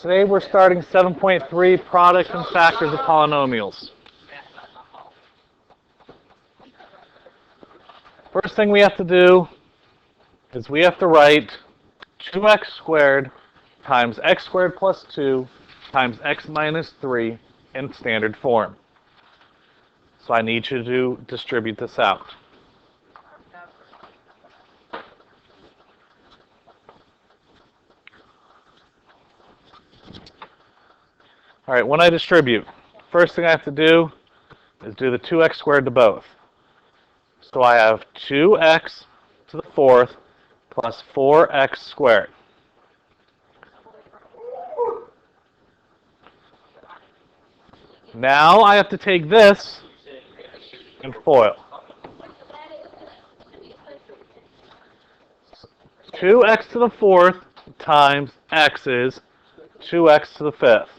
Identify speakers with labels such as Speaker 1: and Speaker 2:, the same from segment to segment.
Speaker 1: Today we're starting 7.3, products and factors of polynomials. First thing we have to do is we have to write 2x squared times x squared plus 2 times x minus 3 in standard form. So I need you to distribute this out. All right, when I distribute, first thing I have to do is do the 2x squared to both. So I have 2x to the fourth plus 4x squared. Now I have to take this and FOIL. 2x to the fourth times x is 2x to the fifth.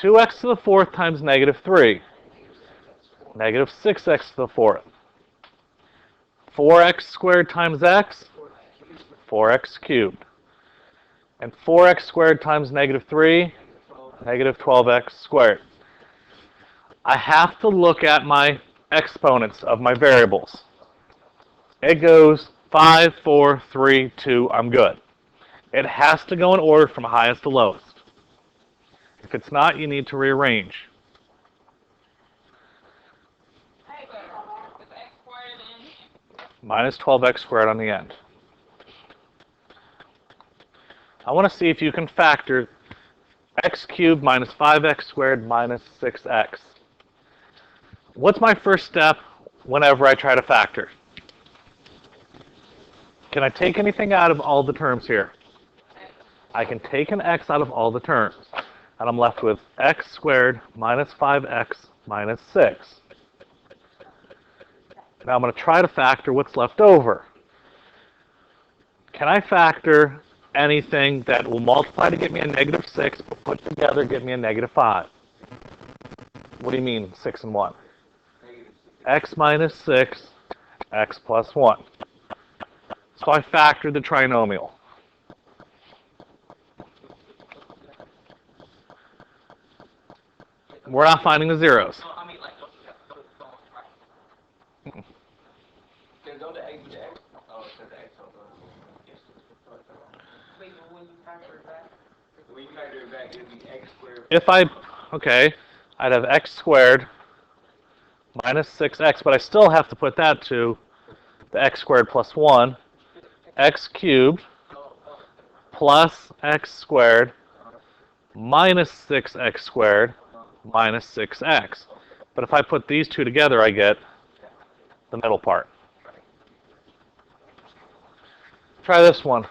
Speaker 1: 2x to the fourth times negative 3. Negative 6x to the fourth. 4x squared times x, 4x cubed. And 4x squared times negative 3, negative 12x squared. I have to look at my exponents of my variables. It goes 5, 4, 3, 2, I'm good. It has to go in order from highest to lowest. If it's not, you need to rearrange. Minus 12x squared on the end. I want to see if you can factor x cubed minus 5x squared minus 6x. What's my first step whenever I try to factor? Can I take anything out of all the terms here? I can take an x out of all the terms. And I'm left with x squared minus 5x minus 6. Now I'm going to try to factor what's left over. Can I factor anything that will multiply to get me a negative 6, but put together get me a negative 5? What do you mean 6 and 1? X minus 6, x plus 1. So I factored the trinomial. We're not finding the zeros. I'd have x squared minus 6x, but I still have to put that to the x squared plus 1, x cubed plus x squared minus 6x squared minus 6x. But if I put these two together, I get the middle part. Try this one.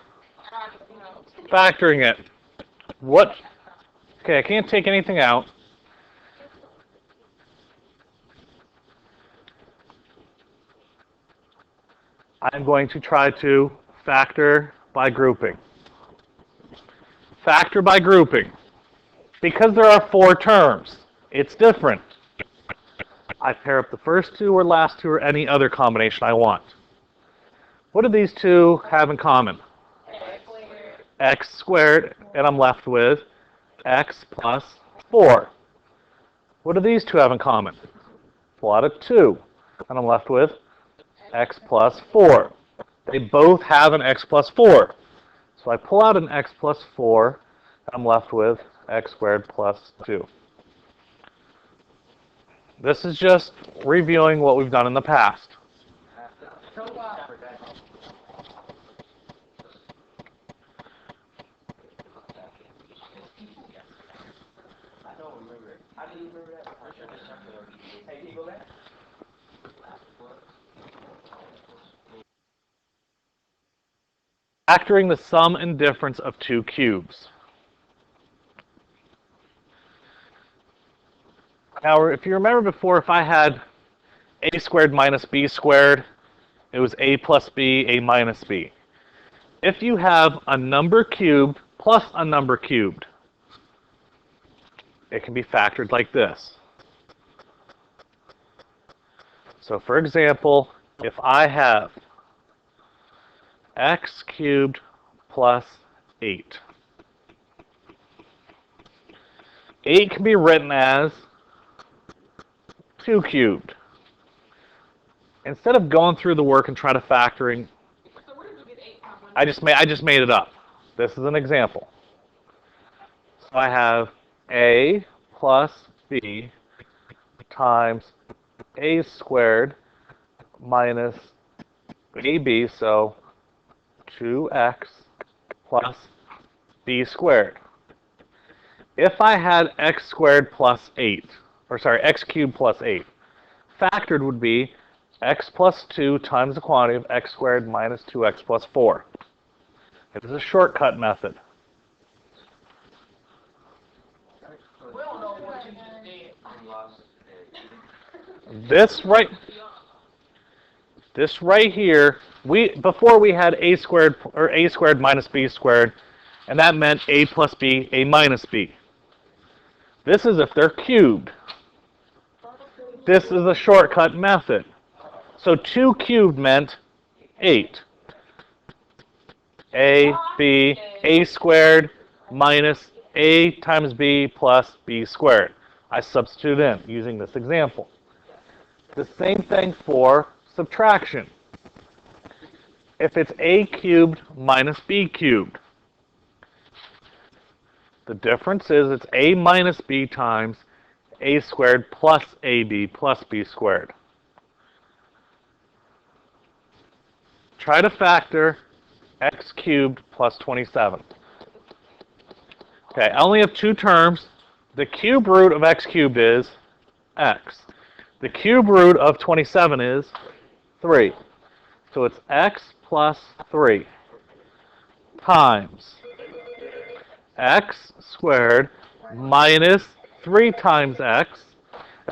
Speaker 1: Factoring it. What? Okay, I can't take anything out. I'm going to try to factor by grouping. Factor by grouping. Because there are 4 terms, it's different. I pair up the first two or last two or any other combination I want. What do these two have in common? X squared, and I'm left with x plus 4. What do these two have in common? Pull out a 2, and I'm left with x plus 4. They both have an x plus 4. So I pull out an x plus 4, and I'm left with x squared plus 2. This is just reviewing what we've done in the past. Factoring the sum and difference of 2 cubes. Now, if you remember before, if I had a squared minus b squared, it was a plus b, a minus b. If you have a number cubed plus a number cubed, it can be factored like this. So, for example, if I have x cubed plus 8, 8 can be written as 2 cubed. Instead of going through the work and try to factoring, I just made it up. This is an example. So I have a plus b times a squared minus ab, so 2x plus b squared. If I had x squared plus 8, or sorry, x cubed plus 8, factored would be x plus 2 times the quantity of x squared minus 2x plus 4. It is a shortcut method. This right here, before we had a squared minus b squared, and that meant a plus b, a minus b. This is if they're cubed. This is a shortcut method. So 2 cubed meant 8. A squared minus a times b plus b squared. I substitute in using this example. The same thing for subtraction. If it's a cubed minus b cubed, the difference is it's a minus b times a squared plus ab plus b squared. Try to factor x cubed plus 27. Okay, I only have 2 terms. The cube root of x cubed is x. The cube root of 27 is 3. So it's x plus 3 times x squared minus 3 times x,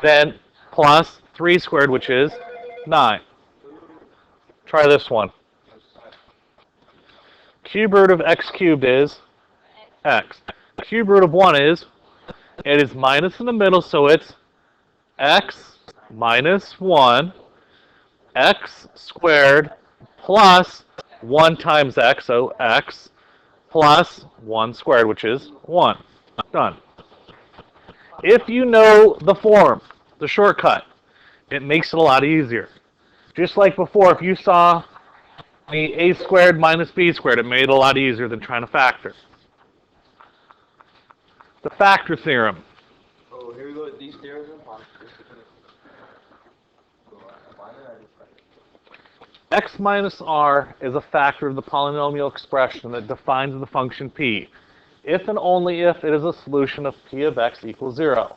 Speaker 1: then plus 3 squared, which is 9. Try this one. Cube root of x cubed is x. Cube root of 1 is, it is minus in the middle, so it's x minus 1, x squared plus 1 times x, so x plus 1 squared, which is 1. Done. If you know the form, the shortcut, it makes it a lot easier. Just like before, if you saw the a squared minus b squared, it made it a lot easier than trying to factor. The factor theorem.
Speaker 2: Oh, here we go with these theorems.
Speaker 1: X minus r is a factor of the polynomial expression that defines the function p, if and only if it is a solution of p of x equals 0.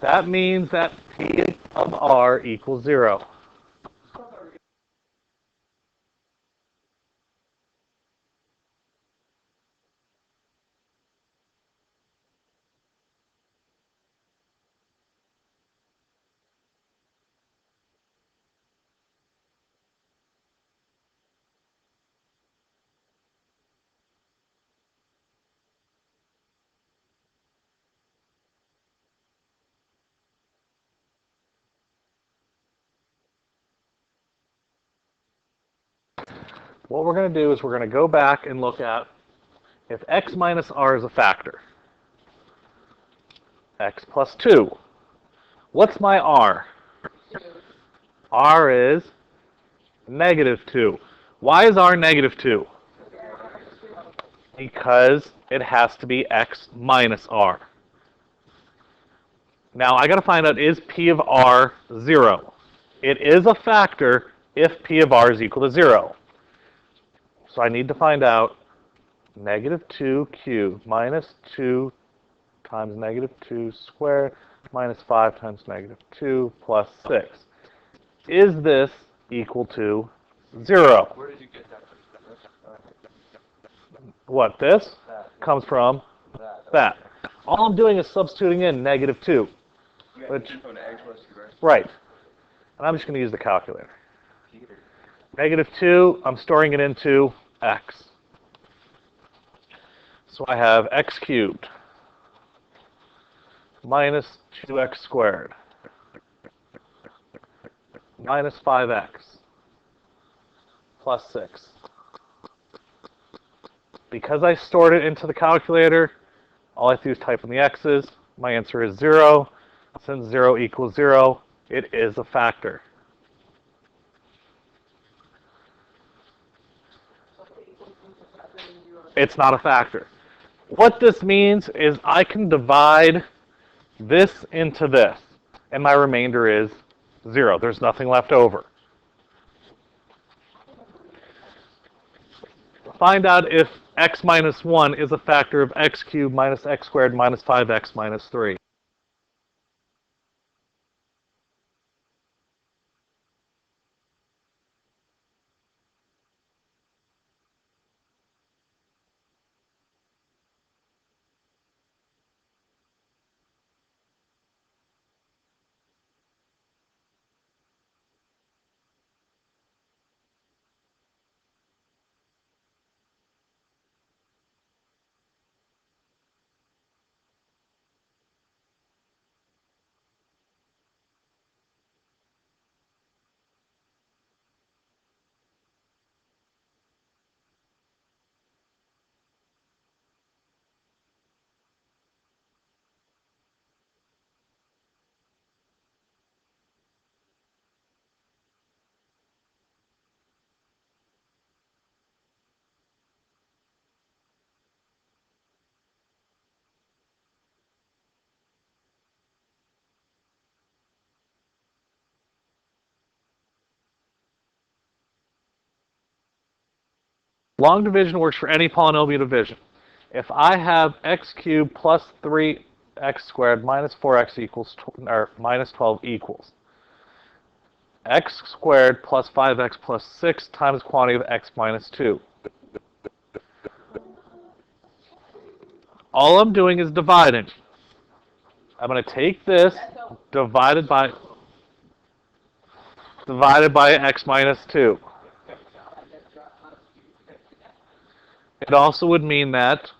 Speaker 1: That means that p of r equals 0. What we're going to do is we're going to go back and look at if x minus r is a factor. X plus 2. What's my r? R is negative 2. Why is r negative 2? Because it has to be x minus r. Now I got to find out, is p of r 0? It is a factor if p of r is equal to 0. So I need to find out negative 2 cubed minus 2 times negative 2 squared minus 5 times negative 2 plus 6. Is this equal to 0?
Speaker 2: Where did you get that?
Speaker 1: What, this?
Speaker 2: That.
Speaker 1: Comes from that. All I'm doing is substituting in negative 2. Which,
Speaker 2: from the x plus 2, right?
Speaker 1: right. And I'm just going to use the calculator. Negative 2, I'm storing it into x. So I have x cubed minus 2x squared minus 5x plus 6. Because I stored it into the calculator, All I have to do is type in the x's. My answer is 0. Since 0 equals 0, it is a factor. It's not a factor. What this means is I can divide this into this, and my remainder is 0. There's nothing left over. Find out if x minus 1 is a factor of x cubed minus x squared minus 5x minus 3. Long division works for any polynomial division. If I have x cubed plus 3x squared minus 4x equals, or minus 12 equals x squared plus 5x plus 6 times quantity of x minus 2. All I'm doing is dividing. I'm going to take this divided by x minus 2. It also would mean that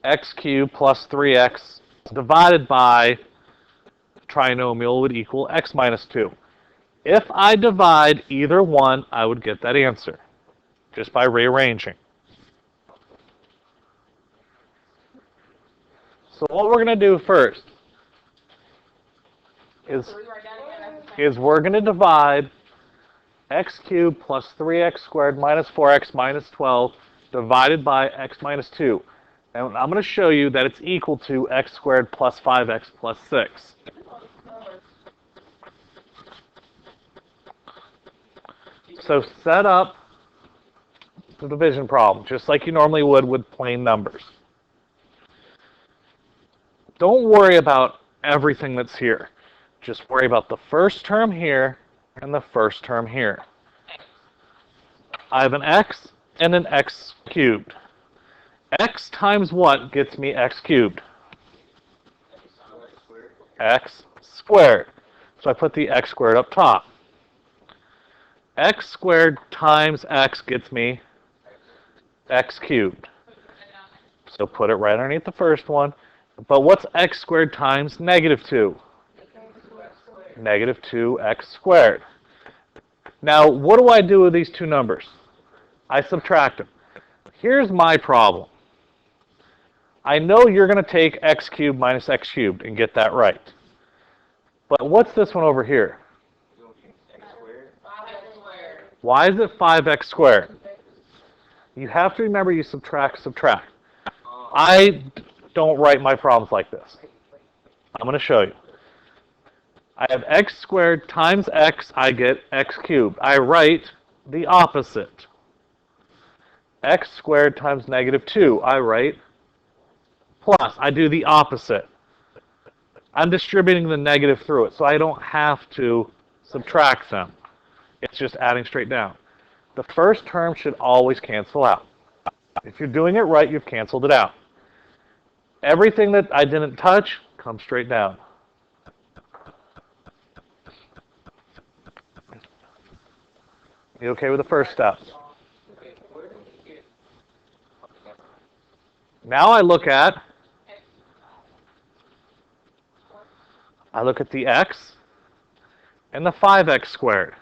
Speaker 1: x cubed plus 3x divided by trinomial would equal x minus 2. If I divide either one, I would get that answer just by rearranging. So what we're going to do first is we're going to divide x cubed plus 3x squared minus 4x minus 12 divided by x minus 2. And I'm going to show you that it's equal to x squared plus 5x plus 6. So set up the division problem, just like you normally would with plain numbers. Don't worry about everything that's here. Just worry about the first term here and the first term here. I have an x and an x cubed. X times what gets me x cubed? X squared. So I put the x squared up top. X squared times x gets me x cubed. So put it right underneath the first one. But what's x squared times negative 2? Negative 2x squared. Now, what do I do with these two numbers? I subtract them. Here's my problem. I know you're going to take x cubed minus x cubed and get that right. But what's this one over here? Why is it 5x squared? You have to remember you subtract. I don't write my problems like this. I'm going to show you. I have x squared times x, I get x cubed. I write the opposite. X squared times negative 2, I write plus. I do the opposite. I'm distributing the negative through it, so I don't have to subtract them. It's just adding straight down. The first term should always cancel out. If you're doing it right, you've canceled it out. Everything that I didn't touch comes straight down. You okay with the first step? Now I look at the x and the 5x squared.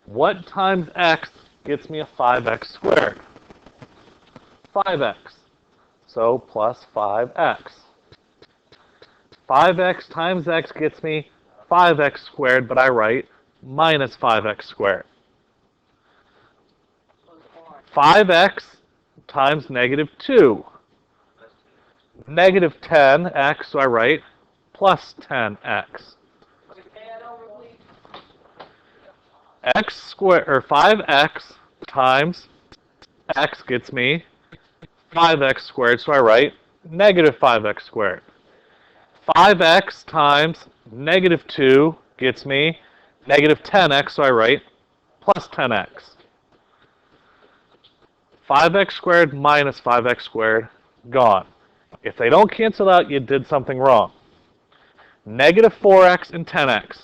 Speaker 1: What times x gets me a 5x squared? 5x. so plus 5x. 5x times x gets me 5x squared, but I write minus 5x squared. 5x times negative 2. Negative 10x, so I write plus 10x. X squared, or 5x times x gets me 5x squared, so I write negative 5x squared. 5x times negative 2 gets me negative 10x, so I write plus 10x. 5x squared minus 5x squared, gone. If they don't cancel out, you did something wrong. Negative 4x and 10x.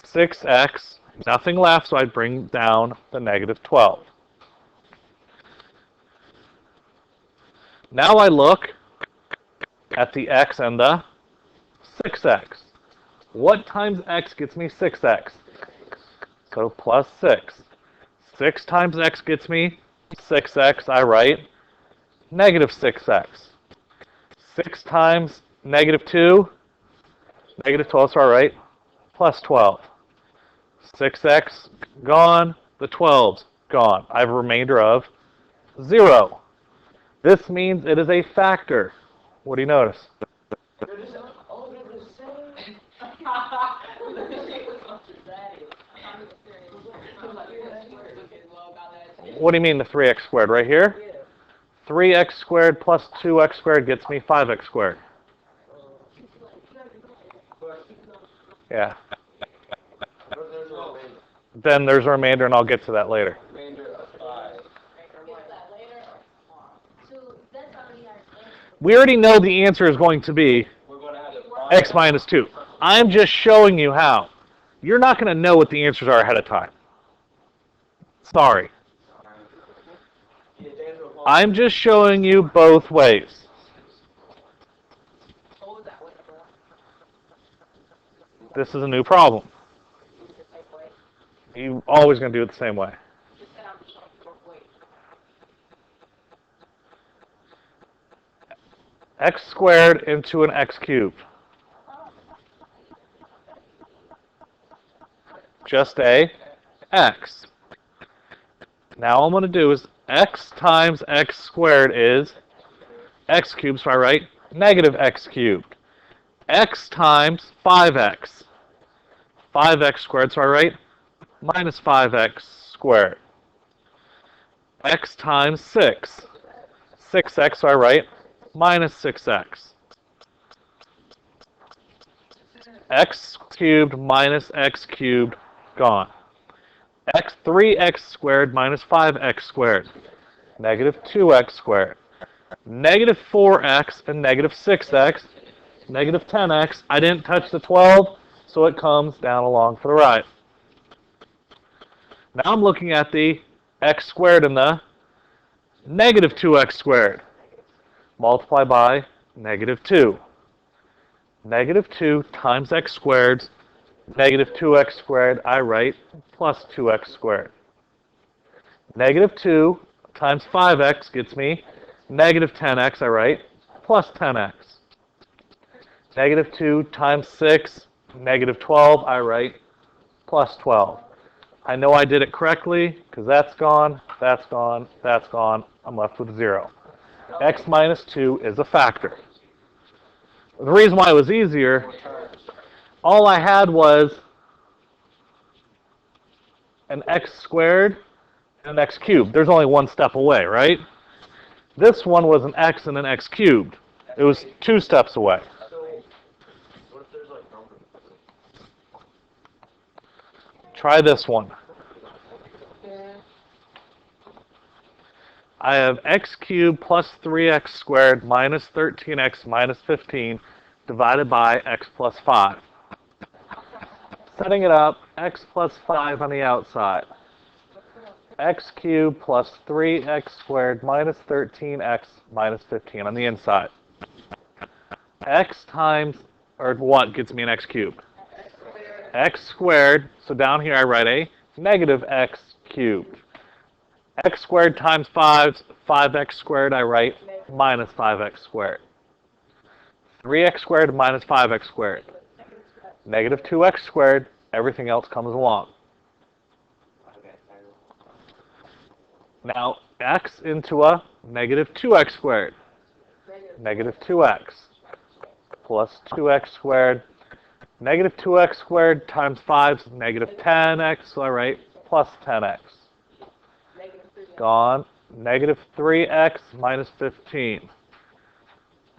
Speaker 1: 6x, nothing left, so I bring down the negative 12. Now I look at the x and the 6x. What times x gets me 6x? So plus 6. 6 times x gets me 6x, I write negative 6x. 6 times negative 2, negative 12, so I write plus 12. 6x gone, the 12's gone. I have a remainder of 0. This means it is a factor. What do you notice? What do you mean the 3x squared right here? 3x squared plus 2x squared gets me 5x squared. Yeah. Then there's a remainder, and I'll get to that later. We already know the answer is going to be x minus 2. I'm just showing you how. You're not going to know what the answers are ahead of time. Sorry. I'm just showing you both ways. This is a new problem. You're always going to do it the same way. X squared into an x cubed. Just a x. Now all I'm going to do is x times x squared is x cubed, so I write negative x cubed. X times 5x. 5x squared, so I write minus 5x squared. X times 6. 6x, so I write minus 6x. X cubed minus x cubed, gone. 3x squared minus 5x squared. Negative 2x squared. Negative 4x and negative 6x. Negative 10x. I didn't touch the 12, so it comes down along for the right. Now I'm looking at the x squared and the negative 2x squared. Multiply by negative 2. Negative 2 times x squared, negative 2x squared, I write plus 2x squared. Negative 2 times 5x gets me negative 10x, I write plus 10x. Negative 2 times 6, negative 12, I write plus 12. I know I did it correctly because that's gone, that's gone, that's gone. I'm left with 0. X minus 2 is a factor. The reason why it was easier, all I had was an x squared and an x cubed. There's only one step away, right? This one was an x and an x cubed. It was 2 steps away. Try this one. I have x cubed plus 3x squared minus 13x minus 15 divided by x plus 5. Setting it up, x plus 5 on the outside. X cubed plus 3x squared minus 13x minus 15 on the inside. X times, or what gets me an x cubed? X squared, so down here I write a negative x cubed. X squared times 5 is 5x squared, I write minus 5x squared. 3x squared minus 5x squared. Negative 2x squared, everything else comes along. Now, x into a negative 2x squared. Negative 2x plus 2x squared. Negative 2x squared times 5 is negative 10x, so I write plus 10x. Gone. Negative 3x minus 15.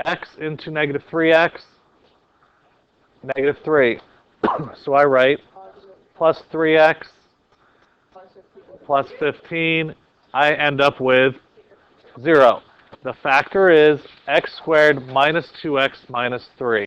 Speaker 1: X into negative 3x, negative 3. So I write plus 3x plus 15. I end up with 0. The factor is x squared minus 2x minus 3.